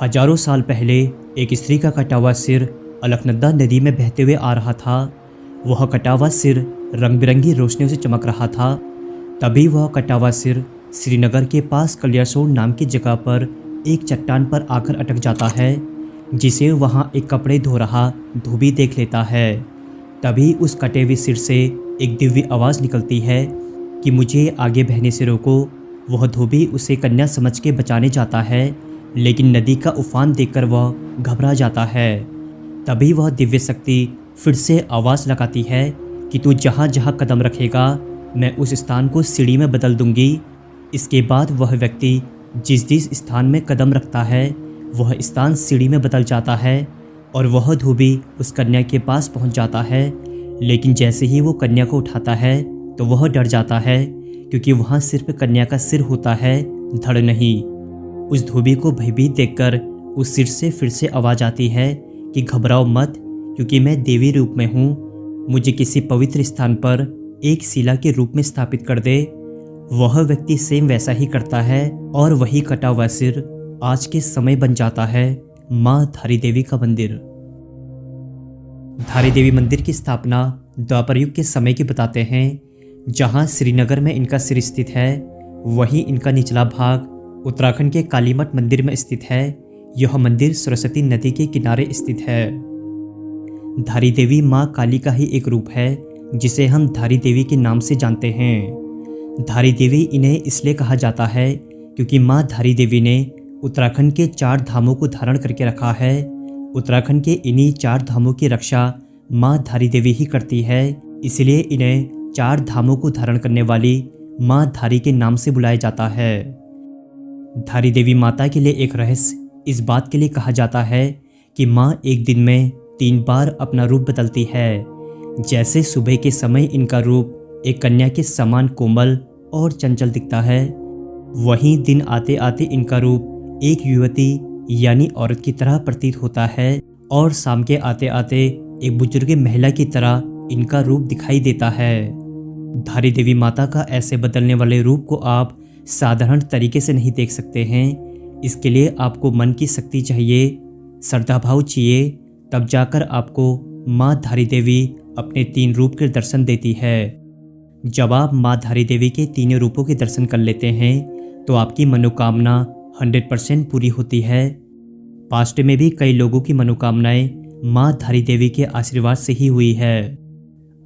हजारों साल पहले एक स्त्री का कटा हुआ सिर अलकनंदा नदी में बहते हुए आ रहा था। वह कटा हुआ सिर रंग बिरंगी रोशनियों से चमक रहा था। तभी वह कटा हुआ सिर श्रीनगर के पास कलियासोर नाम की जगह पर एक चट्टान पर आकर अटक जाता है, जिसे वहाँ एक कपड़े धो रहा धोबी देख लेता है। तभी उस कटे हुए सिर से एक दिव्य आवाज़ निकलती है कि मुझे आगे बहने से रोको। वह धोबी उसे कन्या समझ के बचाने जाता है, लेकिन नदी का उफान देखकर वह घबरा जाता है। तभी वह दिव्य शक्ति फिर से आवाज़ लगाती है कि तू जहाँ जहाँ कदम रखेगा मैं उस स्थान को सीढ़ी में बदल दूंगी। इसके बाद वह व्यक्ति जिस जिस स्थान में कदम रखता है वह स्थान सीढ़ी में बदल जाता है और वह धोबी उस कन्या के पास पहुंच जाता है। लेकिन जैसे ही वो कन्या को उठाता है तो वह डर जाता है, क्योंकि वहाँ सिर्फ कन्या का सिर होता है, धड़ नहीं। उस धोबी को भयभीत देखकर उस सिर से फिर से आवाज़ आती है कि घबराओ मत, क्योंकि मैं देवी रूप में हूँ। मुझे किसी पवित्र स्थान पर एक शिला के रूप में स्थापित कर दे। वह व्यक्ति सेम वैसा ही करता है और वही कटा हुआ सिर आज के समय बन जाता है माँ धारी देवी का मंदिर। धारी देवी मंदिर की स्थापना द्वापर युग के समय की बताते हैं। जहाँ श्रीनगर में इनका सिर स्थित है, वहीं इनका निचला भाग उत्तराखंड के कालीमठ मंदिर में स्थित है। यह मंदिर सरस्वती नदी के किनारे स्थित है। धारी देवी माँ काली का ही एक रूप है, जिसे हम धारी देवी के नाम से जानते हैं। धारी देवी इन्हें इसलिए कहा जाता है क्योंकि माँ धारी देवी ने उत्तराखंड के 4 धामों को धारण करके रखा है। उत्तराखंड के इन्हीं 4 धामों की रक्षा माँ धारी देवी ही करती है, इसलिए इन्हें 4 धामों को धारण करने वाली माँ धारी के नाम से बुलाया जाता है। धारी देवी माता के लिए एक रहस्य इस बात के लिए कहा जाता है कि माँ एक दिन में 3 बार अपना रूप बदलती है। जैसे सुबह के समय इनका रूप एक कन्या के समान कोमल और चंचल दिखता है, वहीं दिन आते आते इनका रूप एक युवती यानी औरत की तरह प्रतीत होता है और शाम के आते आते एक बुजुर्ग महिला की तरह इनका रूप दिखाई देता है। धारी देवी माता का ऐसे बदलने वाले रूप को आप साधारण तरीके से नहीं देख सकते हैं। इसके लिए आपको मन की शक्ति चाहिए, श्रद्धाभाव चाहिए, तब जाकर आपको माँ धारी देवी अपने 3 रूप के दर्शन देती है। जब आप माँ धारी देवी के 3 रूपों के दर्शन कर लेते हैं तो आपकी मनोकामना 100% पूरी होती है। पास्ट में भी कई लोगों की मनोकामनाएं माँ धारी देवी के आशीर्वाद से ही हुई है।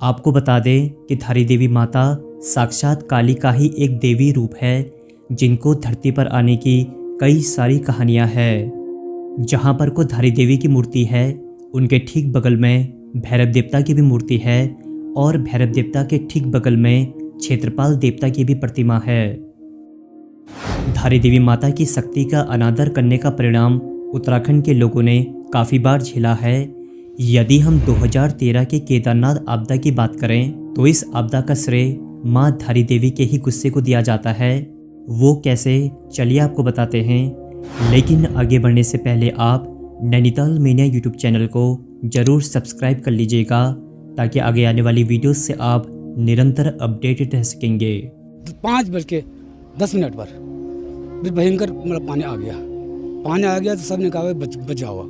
आपको बता दें कि धारी देवी माता साक्षात काली का ही एक देवी रूप है, जिनको धरती पर आने की कई सारी कहानियां हैं। जहां पर को धारी देवी की मूर्ति है, उनके ठीक बगल में भैरव देवता की भी मूर्ति है और भैरव देवता के ठीक बगल में क्षेत्रपाल देवता की भी प्रतिमा है। धारी देवी माता की शक्ति का अनादर करने का परिणाम उत्तराखंड के लोगों ने काफ़ी बार झेला है। यदि हम 2013 के केदारनाथ आपदा की बात करें तो इस आपदा का श्रेय माँ धारी देवी के ही गुस्से को दिया जाता है। वो कैसे, चलिए आपको बताते हैं। लेकिन आगे बढ़ने से पहले आप नैनीताल मीडिया यूट्यूब चैनल को ज़रूर सब्सक्राइब कर लीजिएगा, ताकि आगे आने वाली वीडियोस से आप निरंतर अपडेटेड रह सकेंगे। 5:10 पर फिर भयंकर मतलब पानी आ गया तो सब ने कहा बच जाओ।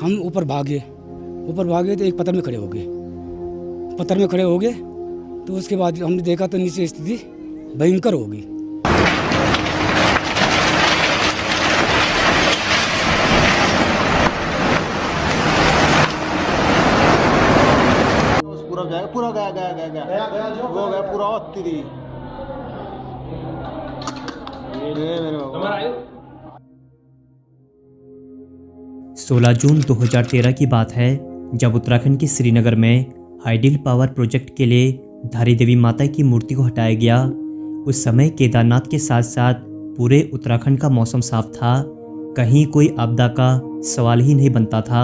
हम ऊपर भागे तो एक पत्थर में खड़े हो गए तो उसके बाद हमने देखा तो नीचे स्थिति भयंकर हो गई। पूरा गया पूरा 16 जून 2013 की बात है, जब उत्तराखंड के श्रीनगर में हाइडल पावर प्रोजेक्ट के लिए धारी देवी माता की मूर्ति को हटाया गया। उस समय केदारनाथ के साथ साथ पूरे उत्तराखंड का मौसम साफ था, कहीं कोई आपदा का सवाल ही नहीं बनता था।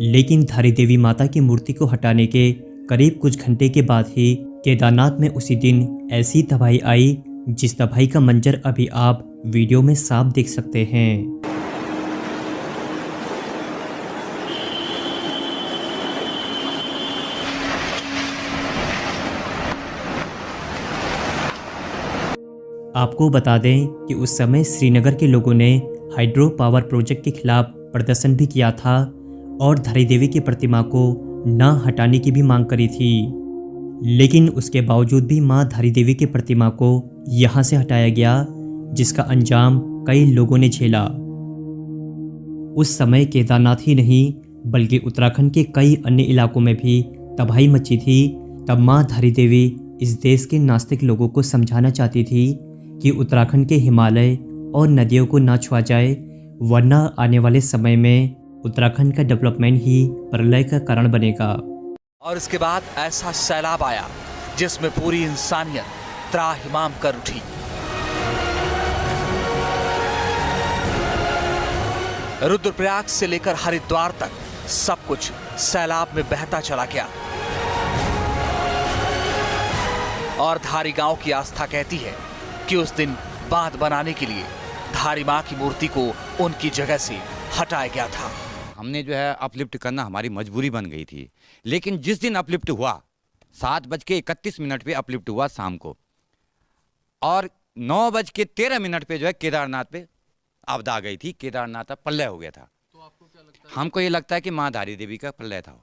लेकिन धारी देवी माता की मूर्ति को हटाने के करीब कुछ घंटे के बाद ही केदारनाथ में उसी दिन ऐसी तबाही आई, जिस तबाही का मंजर अभी आप वीडियो में साफ देख सकते हैं। आपको बता दें कि उस समय श्रीनगर के लोगों ने हाइड्रो पावर प्रोजेक्ट के खिलाफ प्रदर्शन भी किया था और धारी देवी की प्रतिमा को न हटाने की भी मांग करी थी। लेकिन उसके बावजूद भी मां धारी देवी की प्रतिमा को यहां से हटाया गया, जिसका अंजाम कई लोगों ने झेला। उस समय केदारनाथ ही नहीं बल्कि उत्तराखंड के कई अन्य इलाकों में भी तबाही मची थी। तब मां धारी देवी इस देश के नास्तिक लोगों को समझाना चाहती थी कि उत्तराखंड के हिमालय और नदियों को ना छुआ जाए, वरना आने वाले समय में उत्तराखंड का डेवलपमेंट ही प्रलय का कारण बनेगा। और इसके बाद ऐसा सैलाब आया जिसमें पूरी इंसानियत त्राहिमाम कर उठी। रुद्रप्रयाग से लेकर हरिद्वार तक सब कुछ सैलाब में बहता चला गया और धारी गांव की आस्था कहती है कि उस दिन बांध बनाने के लिए धारी मां की मूर्ति को उनकी जगह से हटाया गया था। हमने जो है अपलिफ्ट करना हमारी मजबूरी बन गई थी, लेकिन जिस दिन अपलिफ्ट हुआ 7:31 पे अपलिफ्ट हुआ शाम को, और 9:13 पे जो है केदारनाथ पे आपदा आ गई थी। केदारनाथ प्रलय हो गया था। तो आपको क्या लगता है? हमको ये लगता है कि मां धारी देवी का प्रलय था।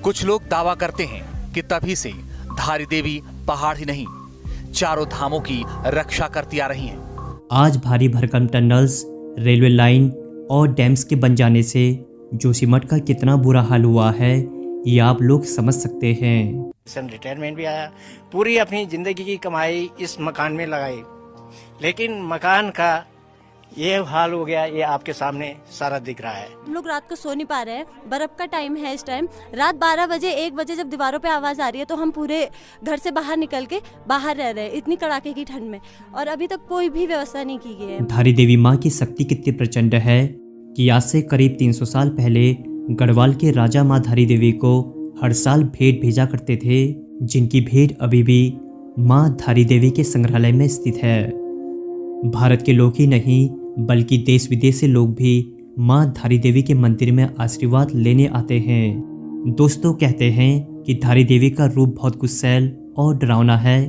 कुछ लोग दावा करते हैं कि तभी से धारी देवी पहाड़ ही नहीं, चारों धामों की रक्षा करती आ रही हैं। आज भारी भरकम टनल्स, रेलवे लाइन और डैम्स के बन जाने से जोशीमठ का कितना बुरा हाल हुआ है, ये आप लोग समझ सकते हैं। रिटायरमेंट भी आया, पूरी अपनी जिंदगी की कमाई इस मकान में लगाई, लेकिन मकान का ये हाल हो गया। ये आपके सामने सारा दिख रहा है। हम लोग रात को सो नहीं पा रहे हैं, बर्फ का टाइम है इस टाइम। रात 12 बजे 1 बजे जब दीवारों पे आवाज आ रही है तो हम पूरे घर से बाहर निकल के बाहर रह रहे हैं इतनी कड़ाके की ठंड में, और अभी तक कोई भी व्यवस्था नहीं की गई है। धारी देवी माँ की शक्ति कितनी प्रचंड है कि आज से करीब 300 साल पहले गढ़वाल के राजा माँ धारी देवी को हर साल भेंट भेजा करते थे, जिनकी भेंट अभी भी माँ धारी देवी के संग्रहालय में स्थित है। भारत के लोग ही नहीं बल्कि देश विदेश से लोग भी माँ धारी देवी के मंदिर में आशीर्वाद लेने आते हैं। दोस्तों, कहते हैं कि धारी देवी का रूप बहुत गुस्सैल और डरावना है,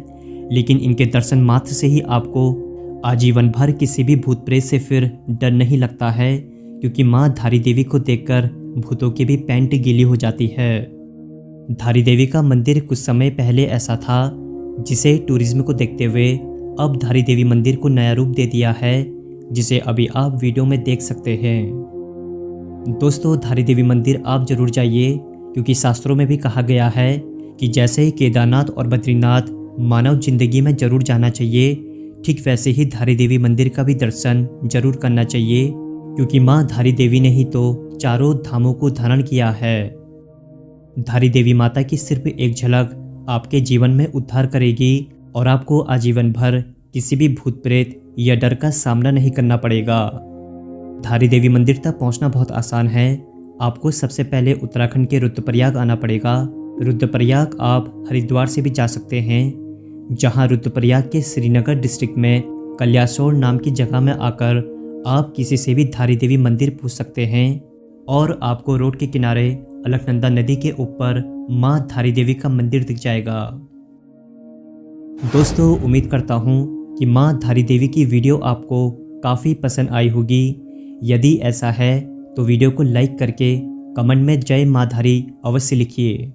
लेकिन इनके दर्शन मात्र से ही आपको आजीवन भर किसी भी भूत प्रेत से फिर डर नहीं लगता है, क्योंकि माँ धारी देवी को देखकर भूतों की भी पैंट गीली हो जाती है। धारी देवी का मंदिर कुछ समय पहले ऐसा था, जिसे टूरिज्म को देखते हुए अब धारी देवी मंदिर को नया रूप दे दिया है, जिसे अभी आप वीडियो में देख सकते हैं। दोस्तों, धारी देवी मंदिर आप जरूर जाइए, क्योंकि शास्त्रों में भी कहा गया है कि जैसे ही केदारनाथ और बद्रीनाथ मानव जिंदगी में जरूर जाना चाहिए, ठीक वैसे ही धारी देवी मंदिर का भी दर्शन जरूर करना चाहिए, क्योंकि माँ धारी देवी ने ही तो चारों धामों को धारण किया है। धारी देवी माता की सिर्फ एक झलक आपके जीवन में उद्धार करेगी और आपको आजीवन भर किसी भी भूत प्रेत या डर का सामना नहीं करना पड़ेगा। धारी देवी मंदिर तक पहुंचना बहुत आसान है। आपको सबसे पहले उत्तराखंड के रुद्रप्रयाग आना पड़ेगा। रुद्रप्रयाग आप हरिद्वार से भी जा सकते हैं, जहां रुद्रप्रयाग के श्रीनगर डिस्ट्रिक्ट में कल्यासोर नाम की जगह में आकर आप किसी से भी धारी देवी मंदिर पूछ सकते हैं, और आपको रोड के किनारे अलकनंदा नदी के ऊपर माँ धारी देवी का मंदिर दिख जाएगा। दोस्तों, उम्मीद करता हूँ कि माँ धारी देवी की वीडियो आपको काफ़ी पसंद आई होगी। यदि ऐसा है तो वीडियो को लाइक करके कमेंट में जय माँ धारी अवश्य लिखिए।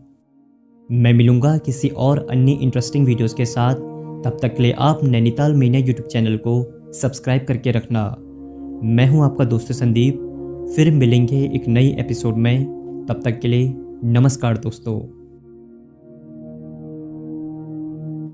मैं मिलूँगा किसी और अन्य इंटरेस्टिंग वीडियोस के साथ। तब तक के लिए आप नैनीताल मीडिया यूट्यूब चैनल को सब्सक्राइब करके रखना। मैं हूँ आपका दोस्त संदीप। फिर मिलेंगे एक नई एपिसोड में। तब तक के लिए नमस्कार दोस्तों।